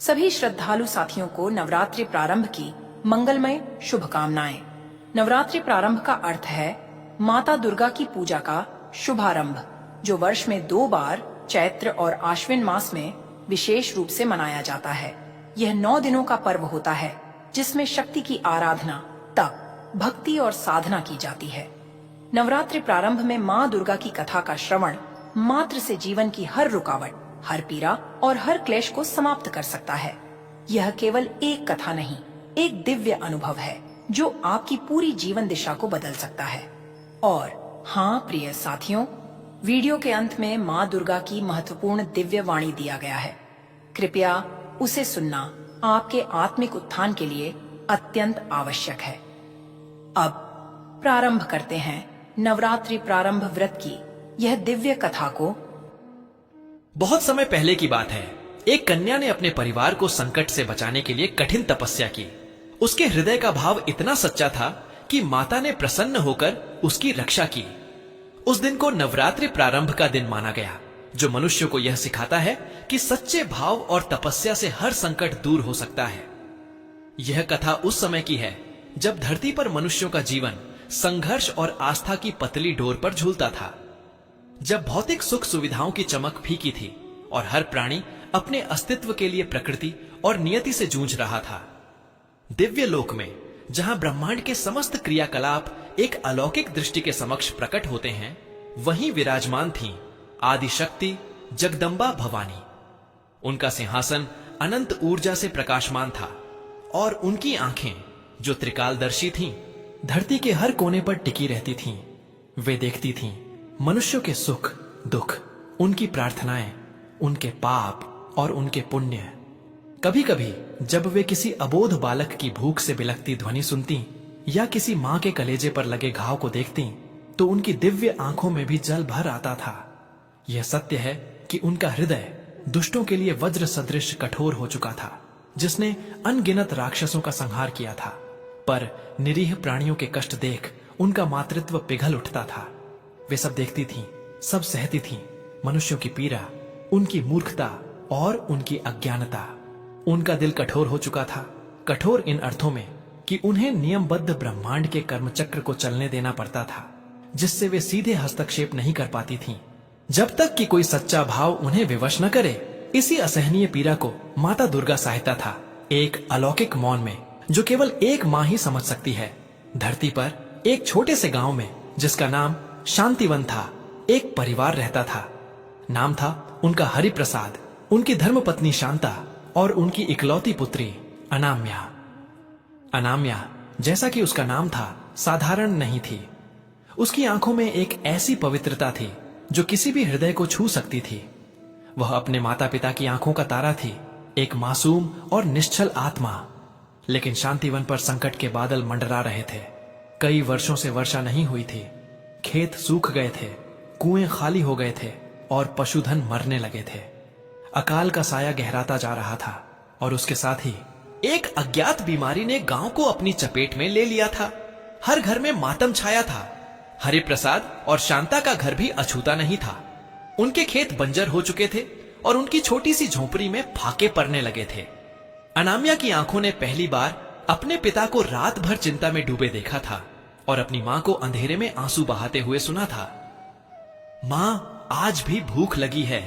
सभी श्रद्धालु साथियों को नवरात्रि प्रारंभ की मंगलमय शुभकामनाएं। नवरात्रि प्रारंभ का अर्थ है माता दुर्गा की पूजा का शुभारंभ, जो वर्ष में 2 बार चैत्र और आश्विन मास में विशेष रूप से मनाया जाता है। यह 9 दिनों का पर्व होता है जिसमें शक्ति की आराधना, तप, भक्ति और साधना की जाती है। नवरात्रि प्रारंभ में माँ दुर्गा की कथा का श्रवण मात्र से जीवन की हर रुकावट, हर पीड़ा और हर क्लेश को समाप्त कर सकता है। यह केवल एक कथा नहीं, एक दिव्य अनुभव है जो आपकी पूरी जीवन दिशा को बदल सकता है। और हाँ प्रिय साथियों, वीडियो के अंत में माँ दुर्गा की महत्वपूर्ण दिव्य वाणी दिया गया है। कृपया उसे सुनना आपके आत्मिक उत्थान के लिए अत्यंत आवश्यक है। अब प्रारंभ करते हैं नवरात्रि प्रारंभ व्रत की यह दिव्य कथा को। बहुत समय पहले की बात है। एक कन्या ने अपने परिवार को संकट से बचाने के लिए कठिन तपस्या की। उसके हृदय का भाव इतना सच्चा था कि माता ने प्रसन्न होकर उसकी रक्षा की। उस दिन को नवरात्रि प्रारंभ का दिन माना गया, जो मनुष्य को यह सिखाता है कि सच्चे भाव और तपस्या से हर संकट दूर हो सकता है। यह कथा उस समय की है जब धरती पर मनुष्यों का जीवन संघर्ष और आस्था की पतली डोर पर झूलता था, जब भौतिक सुख सुविधाओं की चमक फीकी थी और हर प्राणी अपने अस्तित्व के लिए प्रकृति और नियति से जूझ रहा था। दिव्य लोक में, जहां ब्रह्मांड के समस्त क्रियाकलाप एक अलौकिक दृष्टि के समक्ष प्रकट होते हैं, वहीं विराजमान थीं आदि शक्ति जगदम्बा भवानी। उनका सिंहासन अनंत ऊर्जा से प्रकाशमान था और उनकी आंखें, जो त्रिकालदर्शी थीं, धरती के हर कोने पर टिकी रहती थीं। वे देखती थीं मनुष्यों के सुख दुख, उनकी प्रार्थनाएं, उनके पाप और उनके पुण्य। कभी कभी जब वे किसी अबोध बालक की भूख से बिलखती ध्वनि सुनती या किसी मां के कलेजे पर लगे घाव को देखती, तो उनकी दिव्य आंखों में भी जल भर आता था। यह सत्य है कि उनका हृदय दुष्टों के लिए वज्र सदृश कठोर हो चुका था, जिसने अनगिनत राक्षसों का संहार किया था। पर निरीह प्राणियों के कष्ट देख उनका मातृत्व पिघल उठता था। वे सब देखती थीं, सब सहती थीं, मनुष्यों की पीड़ा, उनकी मूर्खता और उनकी अज्ञानता। उनका दिल कठोर हो चुका था, कठोर इन अर्थों में कि उन्हें नियमबद्ध ब्रह्मांड के कर्मचक्र को चलने देना पड़ता था, जिससे वे सीधे हस्तक्षेप नहीं कर पाती थीं, जब तक कि कोई सच्चा भाव उन्हें विवश न करे। इसी असहनीय पीड़ा को माता दुर्गा सहायता था, एक अलौकिक मौन में, जो केवल एक माँ ही समझ सकती है। धरती पर एक छोटे से गांव में, जिसका नाम शांतिवन था, एक परिवार रहता था। नाम था उनका हरि प्रसाद, उनकी धर्मपत्नी शांता और उनकी इकलौती पुत्री अनाम्या। अनाम्या, जैसा कि उसका नाम था, साधारण नहीं थी। उसकी आंखों में एक ऐसी पवित्रता थी जो किसी भी हृदय को छू सकती थी। वह अपने माता पिता की आंखों का तारा थी, एक मासूम और निश्चल आत्मा। लेकिन शांतिवन पर संकट के बादल मंडरा रहे थे। कई वर्षों से वर्षा नहीं हुई थी, खेत सूख गए थे, कुएं खाली हो गए थे और पशुधन मरने लगे थे। अकाल का साया गहराता जा रहा था और उसके साथ ही एक अज्ञात बीमारी ने गांव को अपनी चपेट में ले लिया था। हर घर में मातम छाया था। हरि प्रसाद और शांता का घर भी अछूता नहीं था। उनके खेत बंजर हो चुके थे और उनकी छोटी सी झोंपड़ी में फाके पड़ने लगे थे। अनामिया की आंखों ने पहली बार अपने पिता को रात भर चिंता में डूबे देखा था और अपनी मां को अंधेरे में आंसू बहाते हुए सुना था। मां, आज भी भूख लगी है,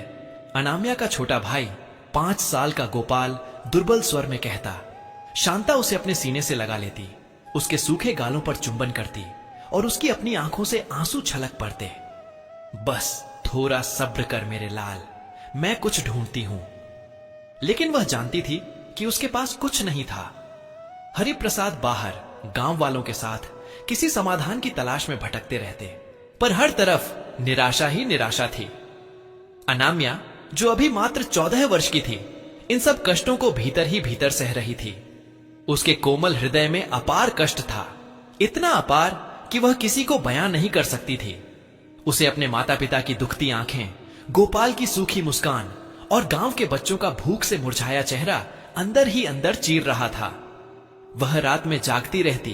अनामिया का छोटा भाई 5 साल का गोपाल दुर्बल स्वर में कहता। शांता उसे अपने सीने से लगा लेती, उसके सूखे गालों पर चुंबन करती और उसकी अपनी आंखों से आंसू छलक पड़ते। बस थोड़ा सब्र कर मेरे लाल, मैं कुछ ढूंढती हूं। लेकिन वह जानती थी कि उसके पास कुछ नहीं था। हरि प्रसाद बाहर गांव वालों के साथ किसी समाधान की तलाश में भटकते रहते, पर हर तरफ निराशा ही निराशा थी। अनाम्या, जो अभी मात्र 14 वर्ष की थी, इन सब कष्टों को भीतर ही भीतर सह रही थी। उसके कोमल हृदय में अपार कष्ट था, इतना अपार कि वह किसी को बयां नहीं कर सकती थी। उसे अपने माता पिता की दुखती आंखें, गोपाल की सूखी मुस्कान और गांव के बच्चों का भूख से मुरझाया चेहरा अंदर ही अंदर चीर रहा था। वह रात में जागती रहती,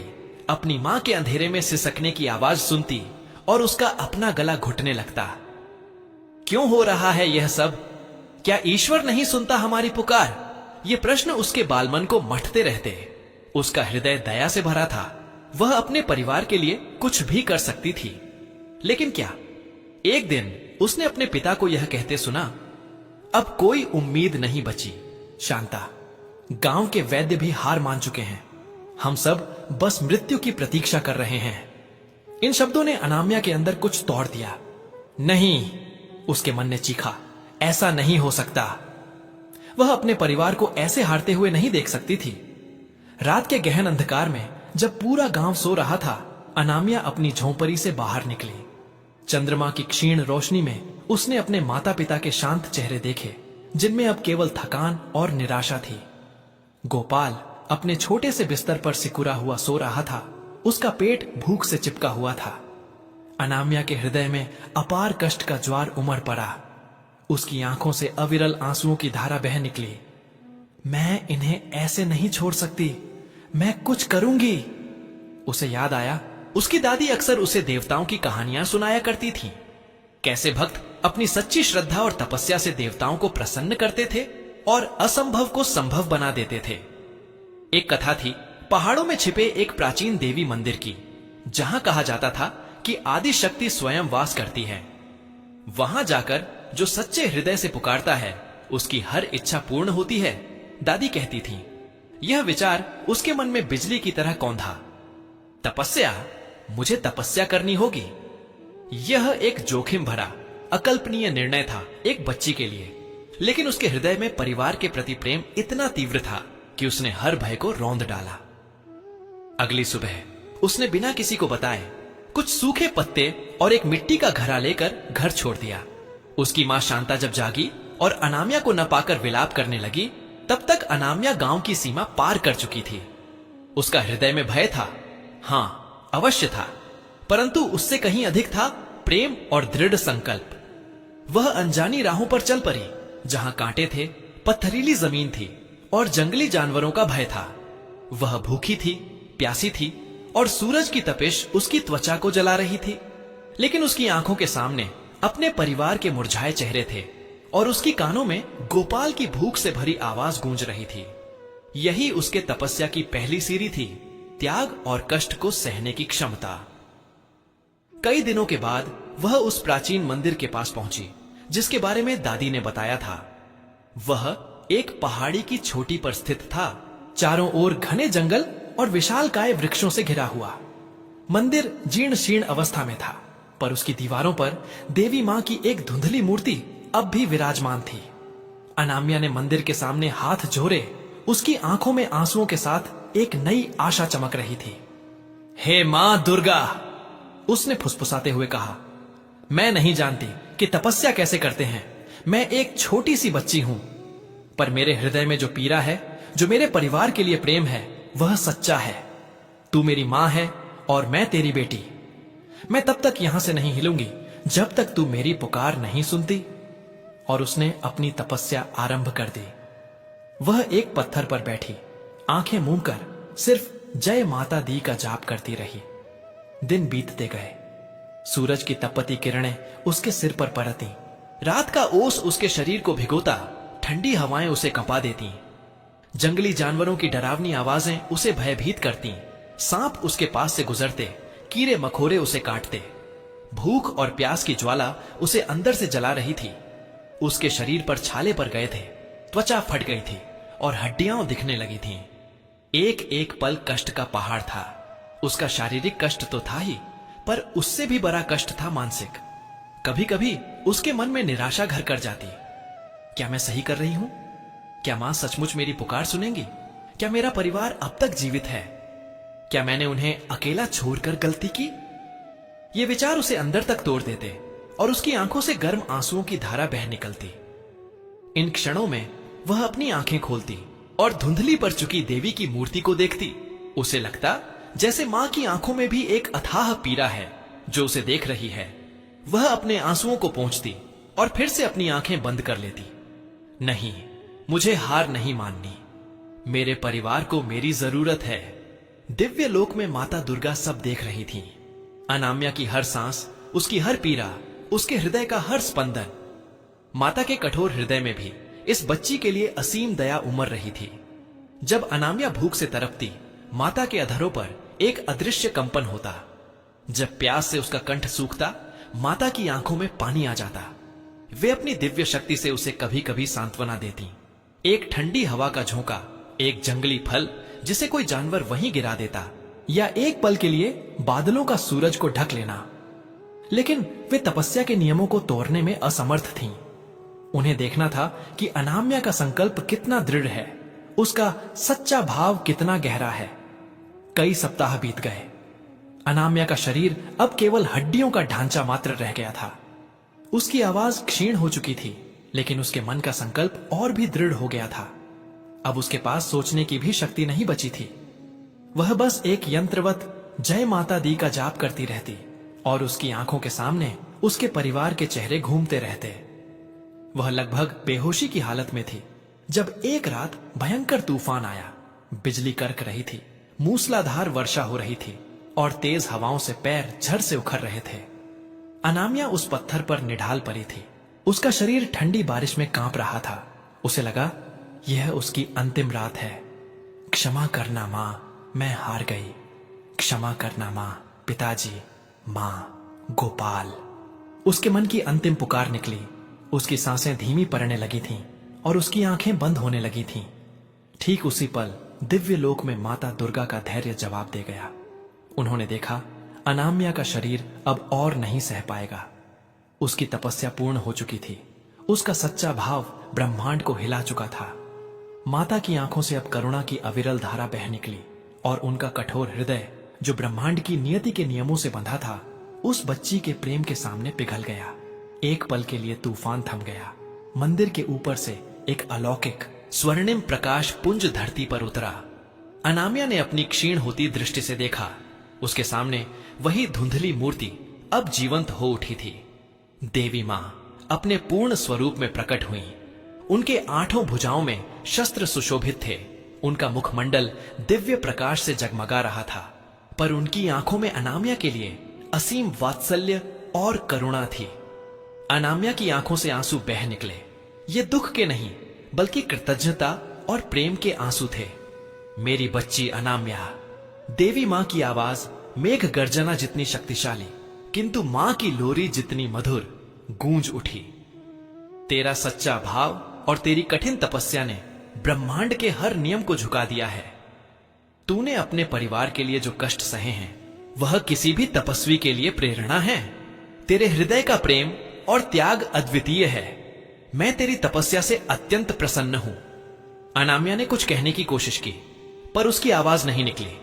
अपनी मां के अंधेरे में सिसकने की आवाज सुनती और उसका अपना गला घुटने लगता। क्यों हो रहा है यह सब? क्या ईश्वर नहीं सुनता हमारी पुकार? ये प्रश्न उसके बालमन को मथते रहते। उसका हृदय दया से भरा था। वह अपने परिवार के लिए कुछ भी कर सकती थी। लेकिन क्या? एक दिन उसने अपने पिता को यह कहते सुना, अब कोई उम्मीद नहीं बची शांता, गांव के वैद्य भी हार मान चुके हैं, हम सब बस मृत्यु की प्रतीक्षा कर रहे हैं। इन शब्दों ने अनामिया के अंदर कुछ तोड़ दिया। नहीं, उसके मन ने चीखा, ऐसा नहीं हो सकता। वह अपने परिवार को ऐसे हारते हुए नहीं देख सकती थी। रात के गहन अंधकार में जब पूरा गांव सो रहा था, अनामिया अपनी झोंपड़ी से बाहर निकली। चंद्रमा की क्षीण रोशनी में उसने अपने माता पिता के शांत चेहरे देखे, जिनमें अब केवल थकान और निराशा थी। गोपाल अपने छोटे से बिस्तर पर सिकुड़ा हुआ सो रहा था। उसका पेट भूख से चिपका हुआ था। अनामिया के हृदय में अपार कष्ट का ज्वार उमड़ पड़ा। उसकी आंखों से अविरल आंसुओं की धारा बह निकली। मैं इन्हें ऐसे नहीं छोड़ सकती, मैं कुछ करूंगी। उसे याद आया, उसकी दादी अक्सर उसे देवताओं की कहानियां सुनाया करती थीं। कैसे भक्त अपनी सच्ची श्रद्धा और तपस्या से देवताओं को प्रसन्न करते थे और असंभव को संभव बना देते थे। एक कथा थी पहाड़ों में छिपे एक प्राचीन देवी मंदिर की, जहां कहा जाता था कि आदि शक्ति स्वयं वास करती है। वहां जाकर जो सच्चे हृदय से पुकारता है, उसकी हर इच्छा पूर्ण होती है, दादी कहती थी। यह विचार उसके मन में बिजली की तरह कौंधा। तपस्या, मुझे तपस्या करनी होगी। यह एक जोखिम भरा, अकल्पनीय निर्णय था एक बच्ची के लिए, लेकिन उसके हृदय में परिवार के प्रति प्रेम इतना तीव्र था कि उसने हर भय को रौंद डाला। अगली सुबह उसने बिना किसी को बताए कुछ सूखे पत्ते और एक मिट्टी का घड़ा लेकर घर छोड़ दिया। उसकी मां शांता जब जागी और अनामिया को न पाकर विलाप करने लगी, तब तक अनामिया गांव की सीमा पार कर चुकी थी। उसका हृदय में भय था, हां अवश्य था, परंतु उससे कहीं अधिक था प्रेम और दृढ़ संकल्प। वह अनजानी राहों पर चल पड़ी, जहां कांटे थे, पत्थरीली जमीन थी और जंगली जानवरों का भय था। वह भूखी थी, प्यासी थी और सूरज की तपिश उसकी त्वचा को जला रही थी। लेकिन उसकी आंखों के सामने अपने परिवार के मुरझाए चेहरे थे और उसकी कानों में गोपाल की भूख से भरी आवाज गूंज रही थी। यही उसके तपस्या की पहली सीढ़ी थी, त्याग और कष्ट को सहने की क्षमता। कई दिनों के बाद वह उस प्राचीन मंदिर के पास पहुंची, जिसके बारे में दादी ने बताया था। वह एक पहाड़ी की चोटी पर स्थित था, चारों ओर घने जंगल और विशालकाय वृक्षों से घिरा हुआ। मंदिर जीर्ण शीर्ण अवस्था में था, पर उसकी दीवारों पर देवी मां की एक धुंधली मूर्ति अब भी विराजमान थी। अनामिया ने मंदिर के सामने हाथ जोड़े, उसकी आंखों में आंसुओं के साथ एक नई आशा चमक रही थी। हे मां दुर्गा, उसने फुसफुसाते हुए कहा, मैं नहीं जानती कि तपस्या कैसे करते हैं। मैं एक छोटी सी बच्ची हूं, पर मेरे हृदय में जो पीड़ा है, जो मेरे परिवार के लिए प्रेम है, वह सच्चा है। तू मेरी मां है और मैं तेरी बेटी। मैं तब तक यहां से नहीं हिलूंगी जब तक तू मेरी पुकार नहीं सुनती। और उसने अपनी तपस्या आरंभ कर दी। वह एक पत्थर पर बैठी, आंखें मूंद कर सिर्फ जय माता दी का जाप करती रही। दिन बीतते गए। सूरज की तपती किरणें उसके सिर पर पड़ती। रात का ओस उसके शरीर को भिगोता, ठंडी हवाएं उसे कंपा देती। जंगली जानवरों की डरावनी आवाजें उसे भयभीत करती। सांप उसके पास से गुजरते, कीड़े मकोड़े उसे काटते। भूख और प्यास की ज्वाला उसे अंदर से जला रही थी। उसके शरीर पर छाले पड़ गए थे, त्वचा फट गई थी और हड्डियां दिखने लगी थीं। एक एक पल कष्ट का पहाड़ था। उसका शारीरिक कष्ट तो था ही, पर उससे भी बड़ा कष्ट था मानसिक। कभी कभी उसके मन में निराशा घर कर जाती। क्या मैं सही कर रही हूं? क्या मां सचमुच मेरी पुकार सुनेंगी? क्या मेरा परिवार अब तक जीवित है? क्या मैंने उन्हें अकेला छोड़कर गलती की? ये विचार उसे अंदर तक तोड़ देते और उसकी आंखों से गर्म आंसुओं की धारा बह निकलती। इन क्षणों में वह अपनी आंखें खोलती और धुंधली पड़ चुकी देवी की मूर्ति को देखती। उसे लगता जैसे मां की आंखों में भी एक अथाह पीड़ा है जो उसे देख रही है। वह अपने आंसुओं को पोंछती और फिर से अपनी आंखें बंद कर लेती। नहीं, मुझे हार नहीं माननी। मेरे परिवार को मेरी जरूरत है। दिव्य लोक में माता दुर्गा सब देख रही थी। अनामिया की हर सांस, उसकी हर पीड़ा, उसके हृदय का हर स्पंदन। माता के कठोर हृदय में भी इस बच्ची के लिए असीम दया उमड़ रही थी। जब अनामिया भूख से तड़पती, माता के अधरों पर एक अदृश्य कंपन होता। जब प्यास से उसका कंठ सूखता, माता की आंखों में पानी आ जाता। वे अपनी दिव्य शक्ति से उसे कभी कभी सांत्वना देती। एक ठंडी हवा का झोंका, एक जंगली फल जिसे कोई जानवर वहीं गिरा देता, या एक पल के लिए बादलों का सूरज को ढक लेना। लेकिन वे तपस्या के नियमों को तोड़ने में असमर्थ थीं। उन्हें देखना था कि अनामिया का संकल्प कितना दृढ़ है, उसका सच्चा भाव कितना गहरा है। कई सप्ताह बीत गए। अनामिया का शरीर अब केवल हड्डियों का ढांचा मात्र रह गया था। उसकी आवाज क्षीण हो चुकी थी, लेकिन उसके मन का संकल्प और भी दृढ़ हो गया था। अब उसके पास सोचने की भी शक्ति नहीं बची थी। वह बस एक यंत्रवत जय माता दी का जाप करती रहती, और उसकी आंखों के सामने उसके परिवार के चेहरे घूमते रहते। वह लगभग बेहोशी की हालत में थी जब एक रात भयंकर तूफान आया। बिजली करक रही थी, मूसलाधार वर्षा हो रही थी, और तेज हवाओं से पैर झर से उखड़ रहे थे। अनामिया उस पत्थर पर निढाल पड़ी थी। उसका शरीर ठंडी बारिश में कांप रहा था। उसे लगा यह उसकी अंतिम रात है। क्षमा करना मां, मैं हार गई। क्षमा करना मां, पिताजी, मां, गोपाल। उसके मन की अंतिम पुकार निकली। उसकी सांसें धीमी पड़ने लगी थीं और उसकी आंखें बंद होने लगी थीं। ठीक उसी पल दिव्य लोक में माता दुर्गा का धैर्य जवाब दे गया। उन्होंने देखा अनामिया का शरीर अब और नहीं सह पाएगा। उसकी तपस्या पूर्ण हो चुकी थी। उसका सच्चा भाव ब्रह्मांड को हिला चुका था। माता की आंखों से अब करुणा की अविरल धारा बह निकली, और उनका कठोर हृदय जो ब्रह्मांड की नियति के नियमों से बंधा था, उस बच्ची के प्रेम के सामने पिघल गया। एक पल के लिए तूफान थम गया। मंदिर के ऊपर से एक अलौकिक स्वर्णिम प्रकाश पुंज धरती पर उतरा। अनामिया ने अपनी क्षीण होती दृष्टि से देखा। उसके सामने वही धुंधली मूर्ति अब जीवंत हो उठी थी। देवी मां अपने पूर्ण स्वरूप में प्रकट हुई। उनके 8 भुजाओं में शस्त्र सुशोभित थे। उनका मुखमंडल दिव्य प्रकाश से जगमगा रहा था, पर उनकी आंखों में अनामिया के लिए असीम वात्सल्य और करुणा थी। अनामिया की आंखों से आंसू बह निकले। ये दुख के नहीं, बल्कि कृतज्ञता और प्रेम के आंसू थे। मेरी बच्ची अनामिया। देवी मां की आवाज मेघ गर्जना जितनी शक्तिशाली, किंतु मां की लोरी जितनी मधुर गूंज उठी। तेरा सच्चा भाव और तेरी कठिन तपस्या ने ब्रह्मांड के हर नियम को झुका दिया है। तूने अपने परिवार के लिए जो कष्ट सहे हैं, वह किसी भी तपस्वी के लिए प्रेरणा है। तेरे हृदय का प्रेम और त्याग अद्वितीय है। मैं तेरी तपस्या से अत्यंत प्रसन्न हूं। अनामिया ने कुछ कहने की कोशिश की, पर उसकी आवाज नहीं निकली।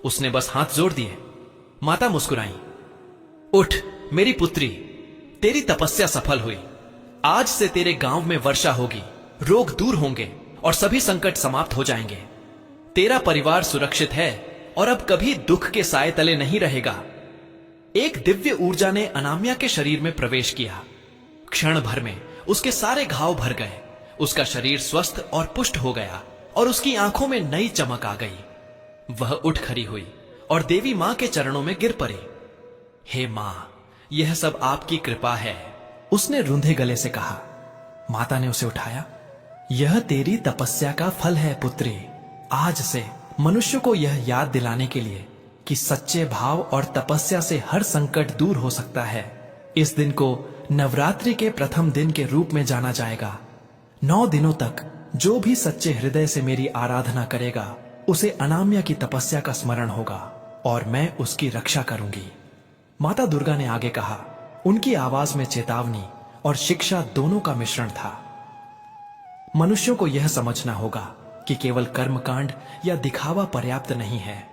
उसने बस हाथ जोड़ दिए। माता मुस्कुराई। उठ मेरी पुत्री, तेरी तपस्या सफल हुई। आज से तेरे गांव में वर्षा होगी, रोग दूर होंगे और सभी संकट समाप्त हो जाएंगे। तेरा परिवार सुरक्षित है और अब कभी दुख के साए तले नहीं रहेगा। एक दिव्य ऊर्जा ने अनामिया के शरीर में प्रवेश किया। क्षण भर में उसके सारे घाव भर गए। उसका शरीर स्वस्थ और पुष्ट हो गया और उसकी आंखों में नई चमक आ गई। वह उठ खड़ी हुई और देवी मां के चरणों में गिर पड़ी। हे मां, यह सब आपकी कृपा है, उसने रूंधे गले से कहा। माता ने उसे उठाया। यह तेरी तपस्या का फल है पुत्री। आज से मनुष्य को यह याद दिलाने के लिए कि सच्चे भाव और तपस्या से हर संकट दूर हो सकता है, इस दिन को नवरात्रि के प्रथम दिन के रूप में जाना जाएगा। 9 दिनों तक जो भी सच्चे हृदय से मेरी आराधना करेगा, उसे अनामिया की तपस्या का स्मरण होगा और मैं उसकी रक्षा करूंगी। माता दुर्गा ने आगे कहा। उनकी आवाज में चेतावनी और शिक्षा दोनों का मिश्रण था। मनुष्यों को यह समझना होगा कि केवल कर्मकांड या दिखावा पर्याप्त नहीं है।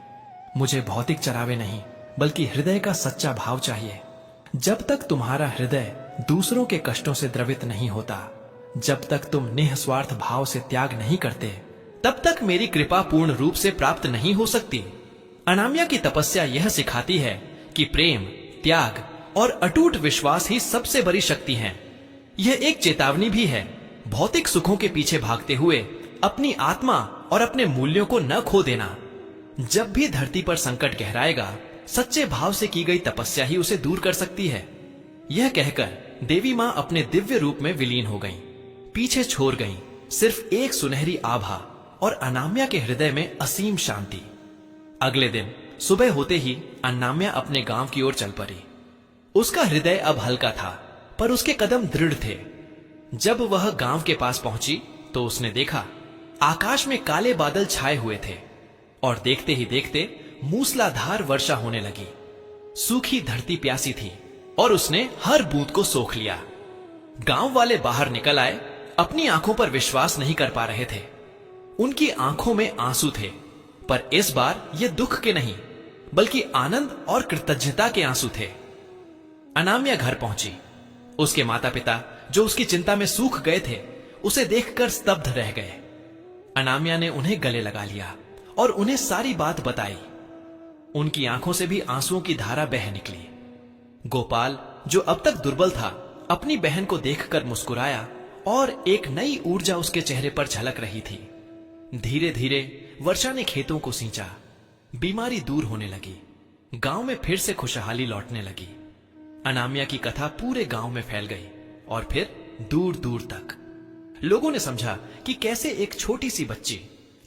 मुझे भौतिक चरावे नहीं, बल्कि हृदय का सच्चा भाव चाहिए। जब तक तुम्हारा हृदय दूसरों के कष्टों से द्रवित नहीं होता, जब तक तुम निस्वार्थ भाव से त्याग नहीं करते, तब तक मेरी कृपा पूर्ण रूप से प्राप्त नहीं हो सकती। अनामिया की तपस्या यह सिखाती है कि प्रेम, त्याग और अटूट विश्वास ही सबसे बड़ी शक्ति है। यह एक चेतावनी भी है, भौतिक सुखों के पीछे भागते हुए अपनी आत्मा और अपने मूल्यों को न खो देना। जब भी धरती पर संकट गहराएगा, सच्चे भाव से की गई तपस्या ही उसे दूर कर सकती है। यह कहकर देवी मां अपने दिव्य रूप में विलीन हो गईं। पीछे छोड़ गईं, सिर्फ एक सुनहरी आभा और अनाम्या के हृदय में असीम शांति। अगले दिन सुबह होते ही अनाम्या अपने गांव की ओर चल पड़ी। उसका हृदय अब हल्का था, पर उसके कदम दृढ़ थे। जब वह गांव के पास पहुंची तो उसने देखा आकाश में काले बादल छाए हुए थे और देखते ही देखते मूसलाधार वर्षा होने लगी। सूखी धरती प्यासी थी और उसने हर बूंद को सोख लिया। गांव वाले बाहर निकल आए, अपनी आंखों पर विश्वास नहीं कर पा रहे थे। उनकी आंखों में आंसू थे, पर इस बार ये दुख के नहीं बल्कि आनंद और कृतज्ञता के आंसू थे। अनाम्या घर पहुंची। उसके माता पिता जो उसकी चिंता में सूख गए थे, उसे देखकर स्तब्ध रह गए। अनाम्या ने उन्हें गले लगा लिया और उन्हें सारी बात बताई। उनकी आंखों से भी आंसुओं की धारा बह निकली। गोपाल, जो अब तक दुर्बल था, अपनी बहन को देखकर मुस्कुराया और एक नई ऊर्जा उसके चेहरे पर झलक रही थी। धीरे धीरे वर्षा ने खेतों को सींचा। बीमारी दूर होने लगी। गांव में फिर से खुशहाली लौटने लगी। अनाम्या की कथा पूरे गांव में फैल गई और फिर दूर दूर तक। लोगों ने समझा कि कैसे एक छोटी सी बच्ची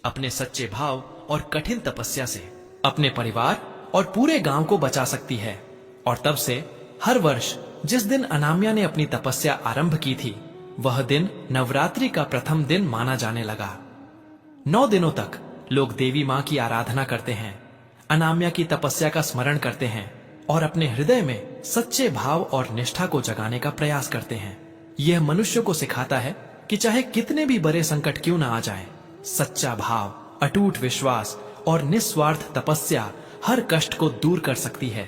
अपने सच्चे भाव और कठिन तपस्या से अपने परिवार और पूरे गांव को बचा सकती है। और तब से हर वर्ष जिस दिन अनाम्या ने अपनी तपस्या आरंभ की थी, वह दिन नवरात्रि का प्रथम दिन माना जाने लगा। 9 दिनों तक लोग देवी मां की आराधना करते हैं, अनाम्या की तपस्या का स्मरण करते हैं और अपने हृदय में सच्चे भाव और निष्ठा को जगाने का प्रयास करते हैं। यह मनुष्य को सिखाता है कि चाहे कितने भी बड़े संकट क्यों ना आ जाएं, सच्चा भाव, अटूट विश्वास और निस्वार्थ तपस्या हर कष्ट को दूर कर सकती है।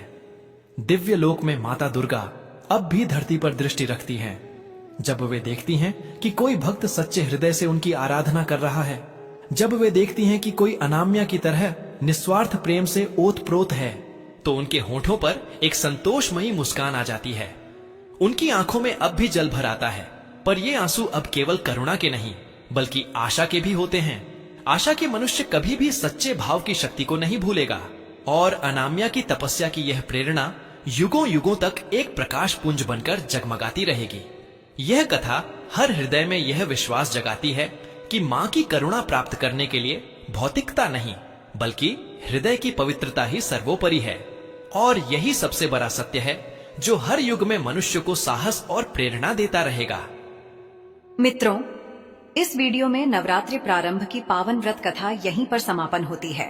दिव्य लोक में माता दुर्गा अब भी धरती पर दृष्टि रखती हैं। जब वे देखती हैं कि कोई भक्त सच्चे हृदय से उनकी आराधना कर रहा है, जब वे देखती हैं कि कोई अनाम्या की तरह निस्वार्थ प्रेम से ओतप्रोत है, तो उनके होठों पर एक संतोषमयी मुस्कान आ जाती है। उनकी आंखों में अब भी जल भर आता है, पर ये आंसू अब केवल करुणा के नहीं बल्कि आशा के भी होते हैं। आशा के मनुष्य कभी भी सच्चे भाव की शक्ति को नहीं भूलेगा और अनाम्या की तपस्या की यह प्रेरणा युगों युगों तक एक प्रकाश पुंज बनकर जगमगाती रहेगी। यह कथा हर हृदय में यह विश्वास जगाती है कि मां की करुणा प्राप्त करने के लिए भौतिकता नहीं बल्कि हृदय की पवित्रता ही सर्वोपरि है। और यही सबसे बड़ा सत्य है जो हर युग में मनुष्य को साहस और प्रेरणा देता रहेगा। मित्रों, इस वीडियो में नवरात्रि प्रारंभ की पावन व्रत कथा यहीं पर समापन होती है।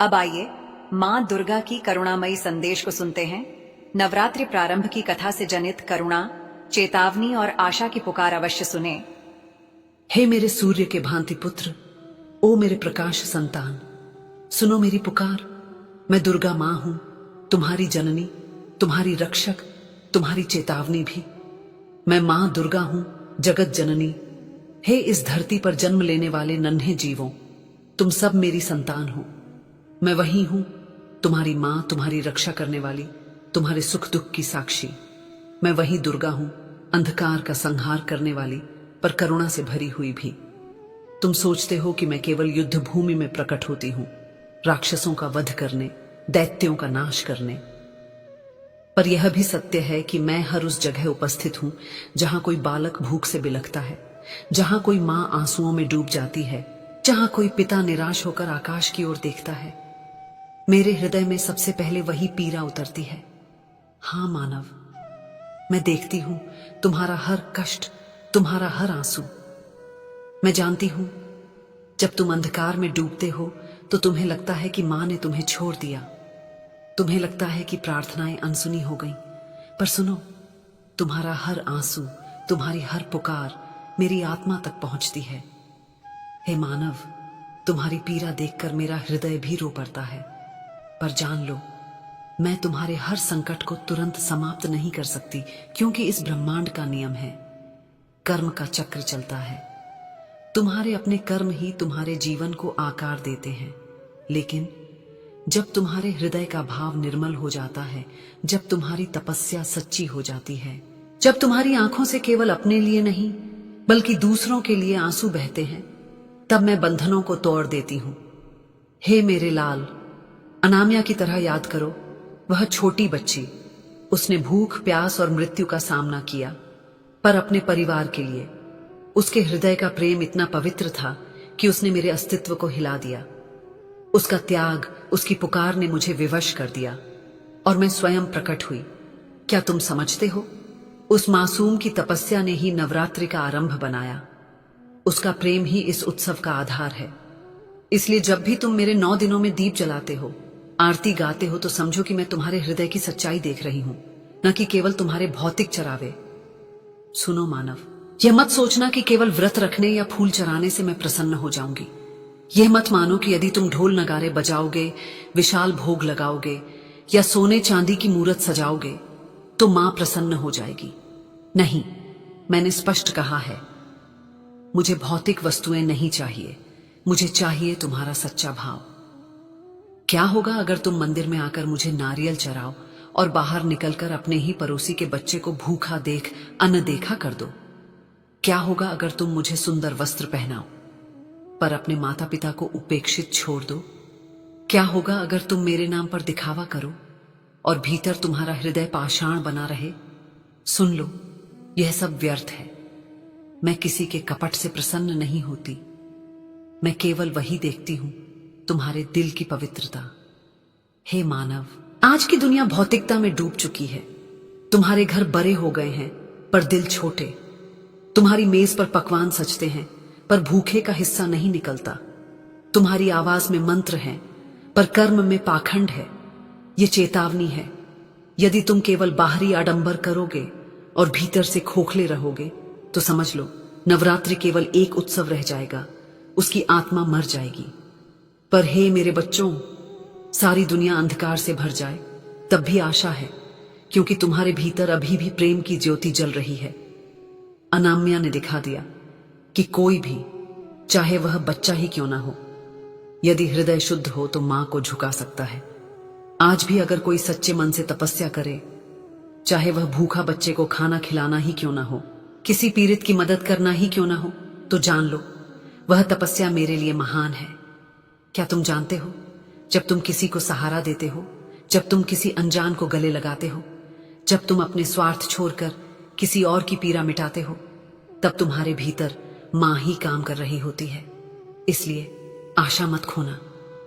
अब आइए मां दुर्गा की करुणामयी संदेश को सुनते हैं। नवरात्रि प्रारंभ की कथा से जनित करुणा, चेतावनी और आशा की पुकार अवश्य सुने। हे मेरे सूर्य के भांति पुत्र, ओ मेरे प्रकाश संतान, सुनो मेरी पुकार। मैं दुर्गा मां हूं, तुम्हारी जननी, तुम्हारी रक्षक, तुम्हारी चेतावनी भी। मैं मां दुर्गा हूं, जगत जननी। हे इस धरती पर जन्म लेने वाले नन्हे जीवों, तुम सब मेरी संतान हो। मैं वही हूं, तुम्हारी मां, तुम्हारी रक्षा करने वाली, तुम्हारे सुख दुख की साक्षी। मैं वही दुर्गा हूं, अंधकार का संहार करने वाली, पर करुणा से भरी हुई भी। तुम सोचते हो कि मैं केवल युद्ध भूमि में प्रकट होती हूं, राक्षसों का वध करने, दैत्यों का नाश करने, पर यह भी सत्य है कि मैं हर उस जगह उपस्थित हूं जहां कोई बालक भूख से बिलखता है, जहां कोई मां आंसुओं में डूब जाती है, जहां कोई पिता निराश होकर आकाश की ओर देखता है। मेरे हृदय में सबसे पहले वही पीड़ा उतरती है। हां मानव, मैं देखती हूं तुम्हारा हर कष्ट, तुम्हारा हर आंसू। मैं जानती हूं जब तुम अंधकार में डूबते हो तो तुम्हें लगता है कि मां ने तुम्हें छोड़ दिया। तुम्हें लगता है कि प्रार्थनाएं अनसुनी हो गईं, पर सुनो, तुम्हारा हर आंसू, तुम्हारी हर पुकार मेरी आत्मा तक पहुंचती है। हे मानव, तुम्हारी पीड़ा देखकर मेरा हृदय भी रो पड़ता है, पर जान लो, मैं तुम्हारे हर संकट को तुरंत समाप्त नहीं कर सकती, क्योंकि इस ब्रह्मांड का नियम है, कर्म का चक्र चलता है। तुम्हारे अपने कर्म ही तुम्हारे जीवन को आकार देते हैं, लेकिन जब तुम्हारे हृदय का भाव निर्मल हो जाता है, जब तुम्हारी तपस्या सच्ची हो जाती है, जब तुम्हारी आंखों से केवल अपने लिए नहीं बल्कि दूसरों के लिए आंसू बहते हैं, तब मैं बंधनों को तोड़ देती हूं। हे मेरे लाल, अनाम्या की तरह याद करो, वह छोटी बच्ची, उसने भूख, प्यास और मृत्यु का सामना किया, पर अपने परिवार के लिए। उसके हृदय का प्रेम इतना पवित्र था कि उसने मेरे अस्तित्व को हिला दिया। उसका त्याग, उसकी पुकार ने मुझे विवश कर दिया और मैं स्वयं प्रकट हुई। क्या तुम समझते हो? उस मासूम की तपस्या ने ही नवरात्रि का आरंभ बनाया। उसका प्रेम ही इस उत्सव का आधार है। इसलिए जब भी तुम मेरे 9 दिनों में दीप जलाते हो, आरती गाते हो, तो समझो कि मैं तुम्हारे हृदय की सच्चाई देख रही हूं, न कि केवल तुम्हारे भौतिक चरावे। सुनो मानव, यह मत सोचना कि केवल व्रत रखने या फूल चराने से मैं प्रसन्न हो जाऊंगी। यह मत मानो कि यदि तुम ढोल नगारे बजाओगे, विशाल भोग लगाओगे या सोने चांदी की मूर्त सजाओगे तो मां प्रसन्न हो जाएगी। नहीं, मैंने स्पष्ट कहा है, मुझे भौतिक वस्तुएं नहीं चाहिए, मुझे चाहिए तुम्हारा सच्चा भाव। क्या होगा अगर तुम मंदिर में आकर मुझे नारियल चढ़ाओ और बाहर निकलकर अपने ही पड़ोसी के बच्चे को भूखा देख अनदेखा कर दो? क्या होगा अगर तुम मुझे सुंदर वस्त्र पहनाओ पर अपने माता पिता को उपेक्षित छोड़ दो? क्या होगा अगर तुम मेरे नाम पर दिखावा करो और भीतर तुम्हारा हृदय पाषाण बना रहे? सुन लो, यह सब व्यर्थ है। मैं किसी के कपट से प्रसन्न नहीं होती। मैं केवल वही देखती हूं, तुम्हारे दिल की पवित्रता। हे मानव, आज की दुनिया भौतिकता में डूब चुकी है। तुम्हारे घर बड़े हो गए हैं पर दिल छोटे। तुम्हारी मेज पर पकवान सजते हैं पर भूखे का हिस्सा नहीं निकलता। तुम्हारी आवाज में मंत्र हैं पर कर्म में पाखंड है। ये चेतावनी है, यदि तुम केवल बाहरी आडंबर करोगे और भीतर से खोखले रहोगे तो समझ लो, नवरात्रि केवल एक उत्सव रह जाएगा, उसकी आत्मा मर जाएगी। पर हे मेरे बच्चों, सारी दुनिया अंधकार से भर जाए तब भी आशा है, क्योंकि तुम्हारे भीतर अभी भी प्रेम की ज्योति जल रही है। अनाम्या ने दिखा दिया कि कोई भी, चाहे वह बच्चा ही क्यों ना हो, यदि हृदय शुद्ध हो तो मां को झुका सकता है। आज भी अगर कोई सच्चे मन से तपस्या करे, चाहे वह भूखा बच्चे को खाना खिलाना ही क्यों ना हो, किसी पीड़ित की मदद करना ही क्यों ना हो, तो जान लो वह तपस्या मेरे लिए महान है। क्या तुम जानते हो, जब तुम किसी को सहारा देते हो, जब तुम किसी अनजान को गले लगाते हो, जब तुम अपने स्वार्थ छोड़कर किसी और की पीड़ा मिटाते हो, तब तुम्हारे भीतर मां ही काम कर रही होती है। इसलिए आशा मत खोना।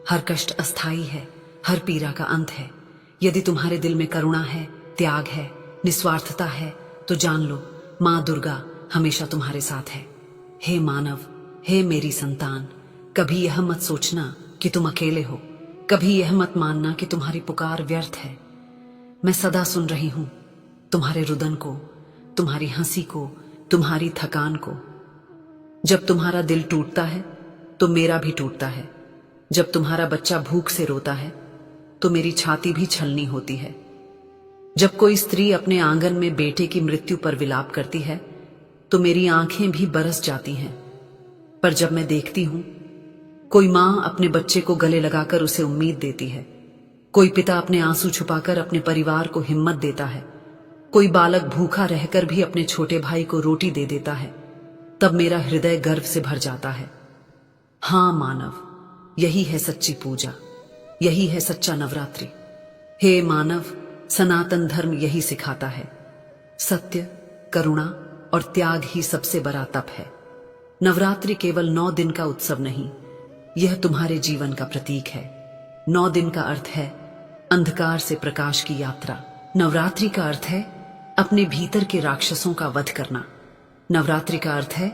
हर कष्ट अस्थाई है, हर पीड़ा का अंत है। यदि तुम्हारे दिल में करुणा है, त्याग है, निस्वार्थता है, तो जान लो मां दुर्गा हमेशा तुम्हारे साथ है। हे मानव, हे मेरी संतान, कभी यह मत सोचना कि तुम अकेले हो। कभी यह मत मानना कि तुम्हारी पुकार व्यर्थ है। मैं सदा सुन रही हूं तुम्हारे रुदन को, तुम्हारी हंसी को, तुम्हारी थकान को। जब तुम्हारा दिल टूटता है तो मेरा भी टूटता है। जब तुम्हारा बच्चा भूख से रोता है तो मेरी छाती भी छलनी होती है। जब कोई स्त्री अपने आंगन में बेटे की मृत्यु पर विलाप करती है तो मेरी आंखें भी बरस जाती हैं। पर जब मैं देखती हूं कोई मां अपने बच्चे को गले लगाकर उसे उम्मीद देती है, कोई पिता अपने आंसू छुपाकर अपने परिवार को हिम्मत देता है, कोई बालक भूखा रहकर भी अपने छोटे भाई को रोटी दे देता है, तब मेरा हृदय गर्व से भर जाता है। हां मानव, यही है सच्ची पूजा, यही है सच्चा नवरात्रि। हे मानव, सनातन धर्म यही सिखाता है। सत्य, करुणा और त्याग ही सबसे बड़ा तप है। नवरात्रि केवल 9 दिन का उत्सव नहीं, यह तुम्हारे जीवन का प्रतीक है। 9 दिन का अर्थ है अंधकार से प्रकाश की यात्रा। नवरात्रि का अर्थ है अपने भीतर के राक्षसों का वध करना। नवरात्रि का अर्थ है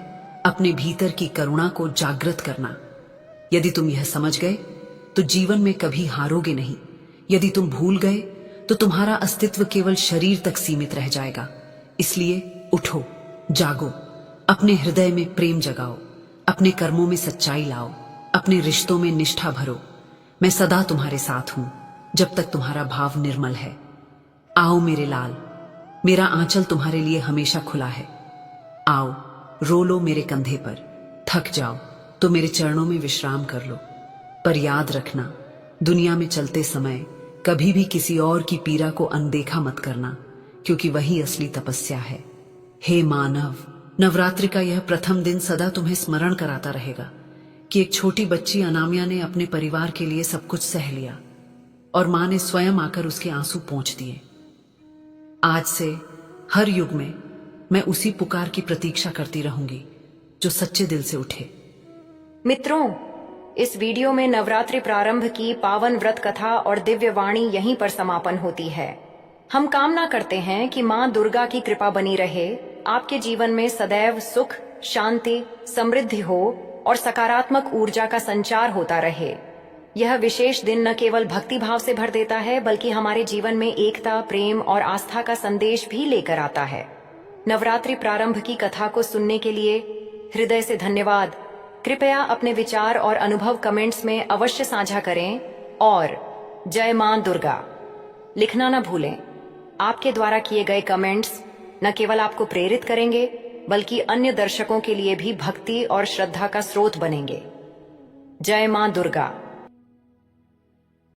अपने भीतर की करुणा को जागृत करना। यदि तुम यह समझ गए तो जीवन में कभी हारोगे नहीं। यदि तुम भूल गए तो तुम्हारा अस्तित्व केवल शरीर तक सीमित रह जाएगा। इसलिए उठो, जागो, अपने हृदय में प्रेम जगाओ, अपने कर्मों में सच्चाई लाओ, अपने रिश्तों में निष्ठा भरो। मैं सदा तुम्हारे साथ हूं जब तक तुम्हारा भाव निर्मल है। आओ मेरे लाल, मेरा आंचल तुम्हारे लिए हमेशा खुला है। आओ, रो लो मेरे कंधे पर, थक जाओ तो मेरे चरणों में विश्राम कर लो। पर याद रखना, दुनिया में चलते समय कभी भी किसी और की पीड़ा को अनदेखा मत करना, क्योंकि वही असली तपस्या है। हे मानव, नवरात्रि का यह प्रथम दिन सदा तुम्हें स्मरण कराता रहेगा कि एक छोटी बच्ची अनामिया ने अपने परिवार के लिए सब कुछ सह लिया और मां ने स्वयं आकर उसके आंसू पोंछ दिए। आज से हर युग में मैं उसी पुकार की प्रतीक्षा करती रहूंगी जो सच्चे दिल से उठे। मित्रों, इस वीडियो में नवरात्रि प्रारंभ की पावन व्रत कथा और दिव्य वाणी यहीं पर समापन होती है। हम कामना करते हैं कि मां दुर्गा की कृपा बनी रहे, आपके जीवन में सदैव सुख, शांति, समृद्धि हो और सकारात्मक ऊर्जा का संचार होता रहे। यह विशेष दिन न केवल भक्ति भाव से भर देता है, बल्कि हमारे जीवन में एकता, प्रेम और आस्था का संदेश भी लेकर आता है। नवरात्रि प्रारंभ की कथा को सुनने के लिए हृदय से धन्यवाद। कृपया अपने विचार और अनुभव कमेंट्स में अवश्य साझा करें और जय मां दुर्गा लिखना न भूलें। आपके द्वारा किए गए कमेंट्स न केवल आपको प्रेरित करेंगे, बल्कि अन्य दर्शकों के लिए भी भक्ति और श्रद्धा का स्रोत बनेंगे। जय मां दुर्गा।